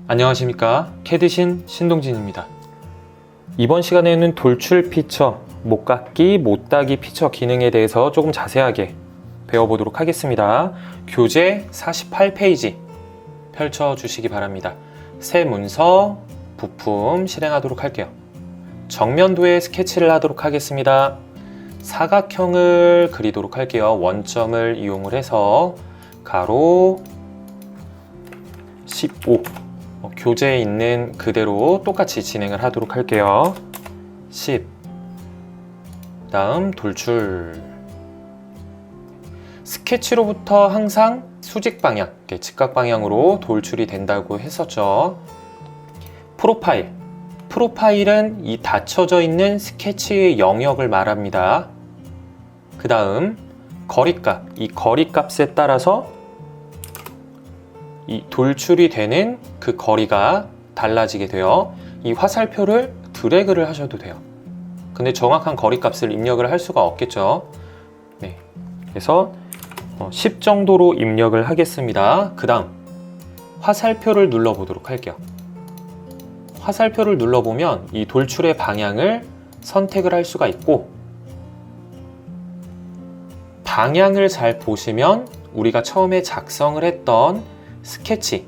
안녕하십니까, 캐드신 신동진입니다. 이번 시간에는 돌출 피처, 못깎기, 못따기 피처 기능에 대해서 조금 자세하게 배워보도록 하겠습니다. 교재 48페이지 펼쳐주시기 바랍니다. 새 문서, 부품 실행하도록 할게요. 정면도에 스케치를 하도록 하겠습니다. 사각형을 그리도록 할게요. 원점을 이용을 해서 가로 15, 교재에 있는 그대로 똑같이 진행을 하도록 할게요. 10, 다음 돌출. 스케치로부터 항상 수직 방향, 직각 방향으로 돌출이 된다고 했었죠. 프로파일은 이 닫혀져 있는 스케치의 영역을 말합니다. 그 다음 거리값, 이 거리값에 따라서 이 돌출이 되는 그 거리가 달라지게 돼요. 이 화살표를 드래그를 하셔도 돼요. 근데 정확한 거리값을 입력을 할 수가 없겠죠. 네. 그래서 10 정도로 입력을 하겠습니다. 그 다음 화살표를 눌러보도록 할게요. 화살표를 눌러보면 이 돌출의 방향을 선택을 할 수가 있고, 방향을 잘 보시면 우리가 처음에 작성을 했던 스케치,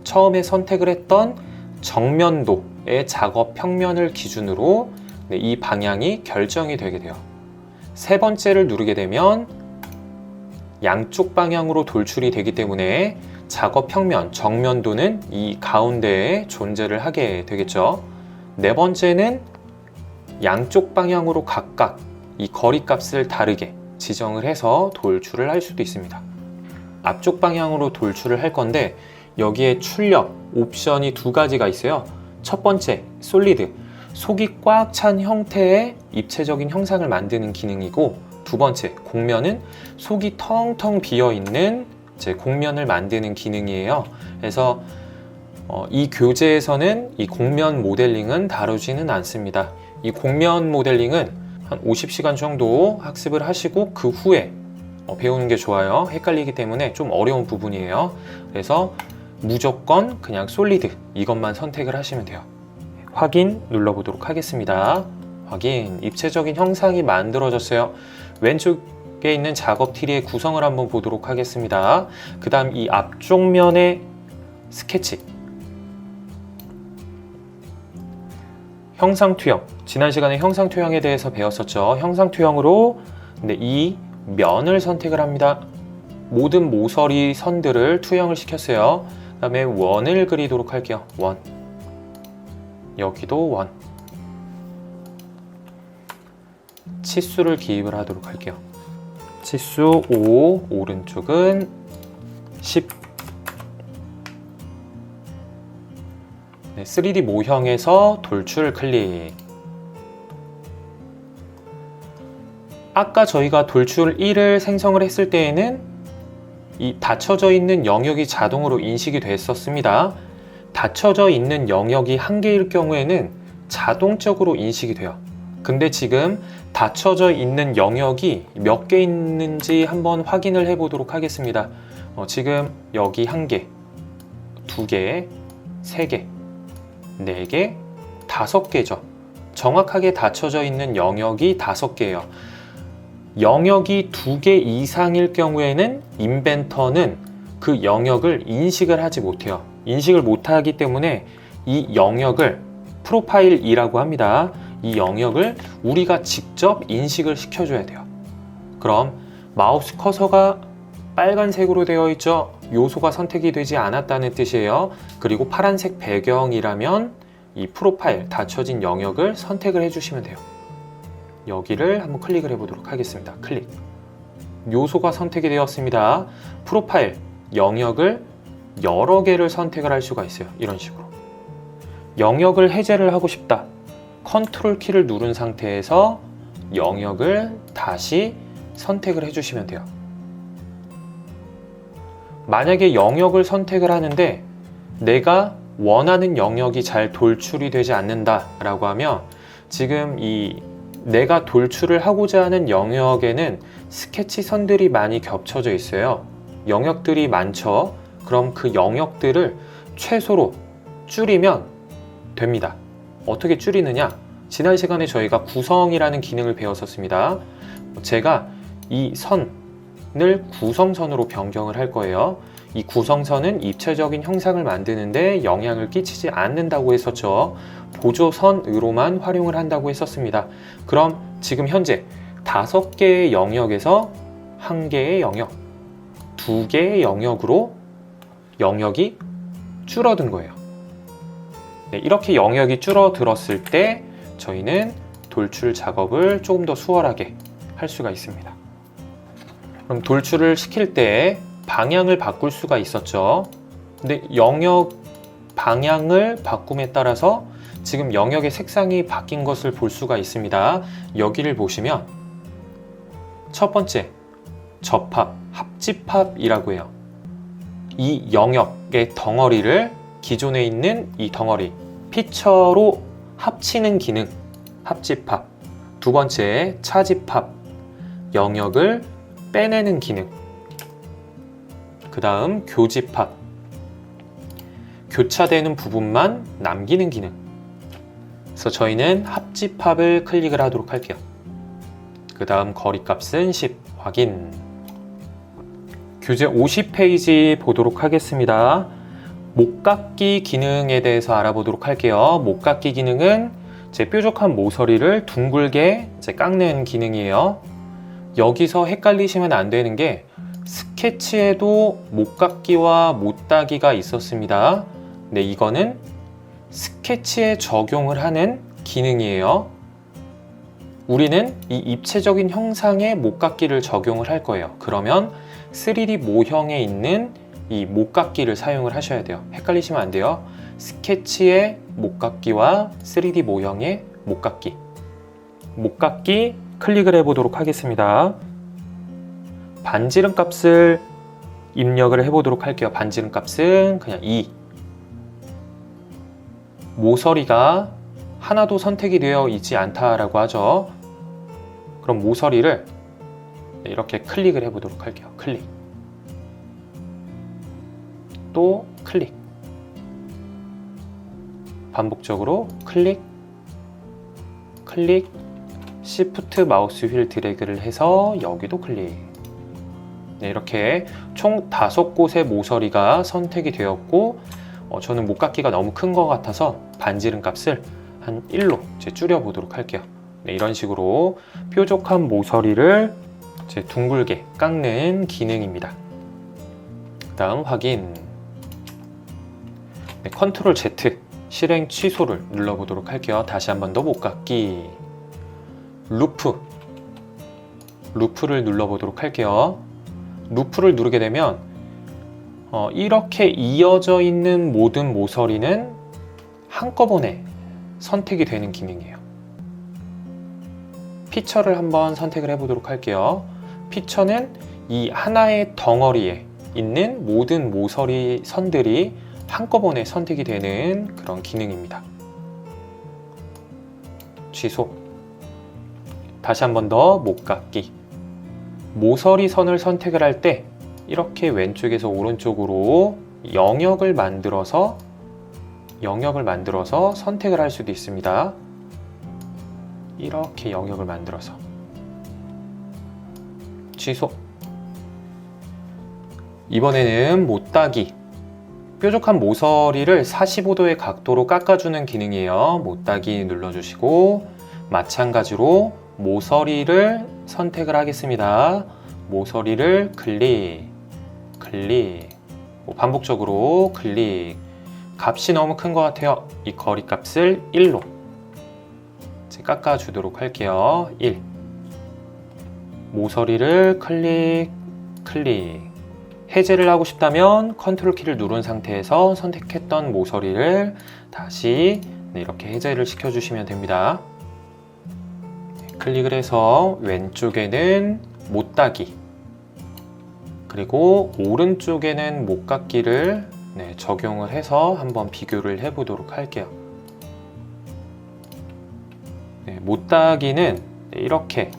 처음에 선택을 했던 정면도의 작업 평면을 기준으로 이 방향이 결정이 되게 돼요. 세 번째를 누르게 되면 양쪽 방향으로 돌출이 되기 때문에 작업 평면, 정면도는 이 가운데에 존재를 하게 되겠죠. 네 번째는 양쪽 방향으로 각각 이 거리값을 다르게 지정을 해서 돌출을 할 수도 있습니다. 앞쪽 방향으로 돌출을 할 건데 여기에 출력 옵션이 두 가지가 있어요. 첫 번째, 솔리드, 속이 꽉 찬 형태의 입체적인 형상을 만드는 기능이고, 두 번째, 곡면은 속이 텅텅 비어있는 곡면을 만드는 기능이에요. 그래서 이 교재에서는 이 곡면 모델링은 다루지는 않습니다. 이 곡면 모델링은 한 50시간 정도 학습을 하시고 그 후에 배우는 게 좋아요. 헷갈리기 때문에 좀 어려운 부분이에요. 그래서 무조건 그냥 솔리드 이것만 선택을 하시면 돼요. 확인 눌러보도록 하겠습니다. 확인, 입체적인 형상이 만들어졌어요. 왼쪽에 있는 작업 트리의 구성을 한번 보도록 하겠습니다. 그 다음 이 앞쪽 면의 스케치, 형상투영, 지난 시간에 형상투영에 대해서 배웠었죠. 형상투영으로 이 면을 선택을 합니다. 모든 모서리 선들을 투영을 시켰어요. 그 다음에 원을 그리도록 할게요. 원, 여기도 원. 치수를 기입을 하도록 할게요. 치수 5, 오른쪽은 10. 3D 모형에서 돌출 클릭. 아까 저희가 돌출 1을 생성을 했을 때에는 이 닫혀져 있는 영역이 자동으로 인식이 됐었습니다. 닫혀져 있는 영역이 한 개일 경우에는 자동적으로 인식이 돼요. 근데 지금 닫혀져 있는 영역이 몇 개 있는지 한번 확인을 해 보도록 하겠습니다. 지금 여기 한 개, 두 개, 세 개, 네 개, 5개죠. 정확하게 닫혀져 있는 영역이 5개예요. 영역이 2개 이상일 경우에는 인벤터는 그 영역을 인식을 하지 못해요. 인식을 못하기 때문에 이 영역을 프로파일이라고 합니다. 이 영역을 우리가 직접 인식을 시켜줘야 돼요. 그럼 마우스 커서가 빨간색으로 되어 있죠. 요소가 선택이 되지 않았다는 뜻이에요. 그리고 파란색 배경이라면 이 프로파일, 닫혀진 영역을 선택을 해주시면 돼요. 여기를 한번 클릭을 해보도록 하겠습니다. 클릭. 요소가 선택이 되었습니다. 프로파일, 영역을 여러 개를 선택을 할 수가 있어요. 이런 식으로. 영역을 해제를 하고 싶다. 컨트롤 키를 누른 상태에서 영역을 다시 선택을 해주시면 돼요. 만약에 영역을 선택을 하는데 내가 원하는 영역이 잘 돌출이 되지 않는다 라고 하면, 지금 이 내가 돌출을 하고자 하는 영역에는 스케치 선들이 많이 겹쳐져 있어요. 영역들이 많죠. 그럼 그 영역들을 최소로 줄이면 됩니다. 어떻게 줄이느냐? 지난 시간에 저희가 구성이라는 기능을 배웠었습니다. 제가 이 선을 구성선으로 변경을 할 거예요. 이 구성선은 입체적인 형상을 만드는데 영향을 끼치지 않는다고 했었죠. 보조선으로만 활용을 한다고 했었습니다. 그럼 지금 현재 5개의 영역에서 1개의 영역, 2개의 영역으로 영역이 줄어든 거예요. 네, 이렇게 영역이 줄어들었을 때 저희는 돌출 작업을 조금 더 수월하게 할 수가 있습니다. 그럼 돌출을 시킬 때 방향을 바꿀 수가 있었죠. 근데 영역 방향을 바꿈에 따라서 지금 영역의 색상이 바뀐 것을 볼 수가 있습니다. 여기를 보시면 첫 번째 접합, 합집합이라고 해요. 이 영역의 덩어리를 기존에 있는 이 덩어리 피처로 합치는 기능, 합집합. 두 번째 차집합, 영역을 빼내는 기능. 그 다음 교집합, 교차되는 부분만 남기는 기능. 그래서 저희는 합집합을 클릭을 하도록 할게요. 그 다음 거리값은 10 확인. 교재 50페이지 보도록 하겠습니다. 목깎기 기능에 대해서 알아보도록 할게요. 목깎기 기능은 제 뾰족한 모서리를 둥글게 깎는 기능이에요. 여기서 헷갈리시면 안 되는 게 스케치에도 목깎기와 못따기가 있었습니다. 네, 이거는 스케치에 적용을 하는 기능이에요. 우리는 이 입체적인 형상에 목깎기를 적용을 할 거예요. 그러면 3D 모형에 있는 이 목깎기를 사용을 하셔야 돼요. 헷갈리시면 안 돼요. 스케치의 목깎기와 3D 모형의 목깎기. 목깎기 클릭을 해보도록 하겠습니다. 반지름 값을 입력을 해보도록 할게요. 반지름 값은 그냥 2. 모서리가 하나도 선택이 되어 있지 않다라고 하죠. 그럼 모서리를 이렇게 클릭을 해보도록 할게요. 클릭. 또 클릭. 반복적으로 클릭, 클릭, 시프트 마우스 휠 드래그를 해서 여기도 클릭. 네, 이렇게 총 5곳의 모서리가 선택이 되었고 저는 목깎기가 너무 큰 것 같아서 반지름 값을 한 1로 줄여 보도록 할게요. 네, 이런 식으로 뾰족한 모서리를 둥글게 깎는 기능입니다. 그 다음 확인. 네, 컨트롤 Z 실행 취소를 눌러보도록 할게요. 다시 한 번 더 목깎기. 루프를 눌러보도록 할게요. 루프를 누르게 되면 이렇게 이어져 있는 모든 모서리는 한꺼번에 선택이 되는 기능이에요. 피처를 한번 선택을 해보도록 할게요. 피처는 이 하나의 덩어리에 있는 모든 모서리 선들이 한꺼번에 선택이 되는 그런 기능입니다. 취소. 다시 한 번 더 목깎기. 모서리 선을 선택을 할 때 이렇게 왼쪽에서 오른쪽으로 영역을 만들어서 선택을 할 수도 있습니다. 이렇게 영역을 만들어서 취소. 이번에는 못따기. 뾰족한 모서리를 45도의 각도로 깎아주는 기능이에요. 못따기 눌러주시고 마찬가지로 모서리를 선택을 하겠습니다. 모서리를 클릭, 클릭, 반복적으로 클릭. 값이 너무 큰 것 같아요. 이 거리 값을 1로 깎아주도록 할게요. 1. 모서리를 클릭, 클릭. 해제를 하고 싶다면 컨트롤 키를 누른 상태에서 선택했던 모서리를 다시 이렇게 해제를 시켜주시면 됩니다. 클릭을 해서 왼쪽에는 못따기, 그리고 오른쪽에는 목깎기를 적용을 해서 한번 비교를 해보도록 할게요. 못따기는 이렇게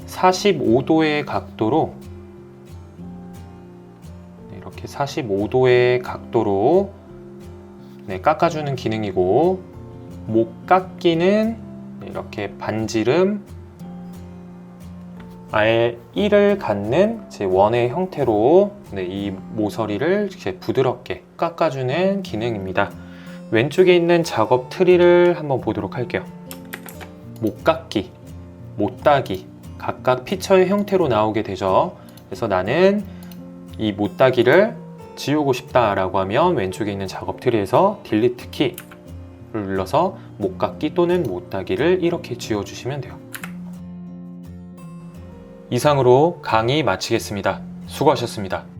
45도의 각도로 네, 깎아주는 기능이고, 목 깎기는 이렇게 반지름 아예 1을 갖는 제 원의 형태로 이 모서리를 이렇게 부드럽게 깎아주는 기능입니다. 왼쪽에 있는 작업 트리를 한번 보도록 할게요. 못 깎기, 못 따기 각각 피처의 형태로 나오게 되죠. 그래서 나는 이 못 따기를 지우고 싶다라고 하면 왼쪽에 있는 작업 트리에서 딜리트 키를 눌러서 못 깎기 또는 못 따기를 이렇게 지워주시면 돼요. 이상으로 강의 마치겠습니다. 수고하셨습니다.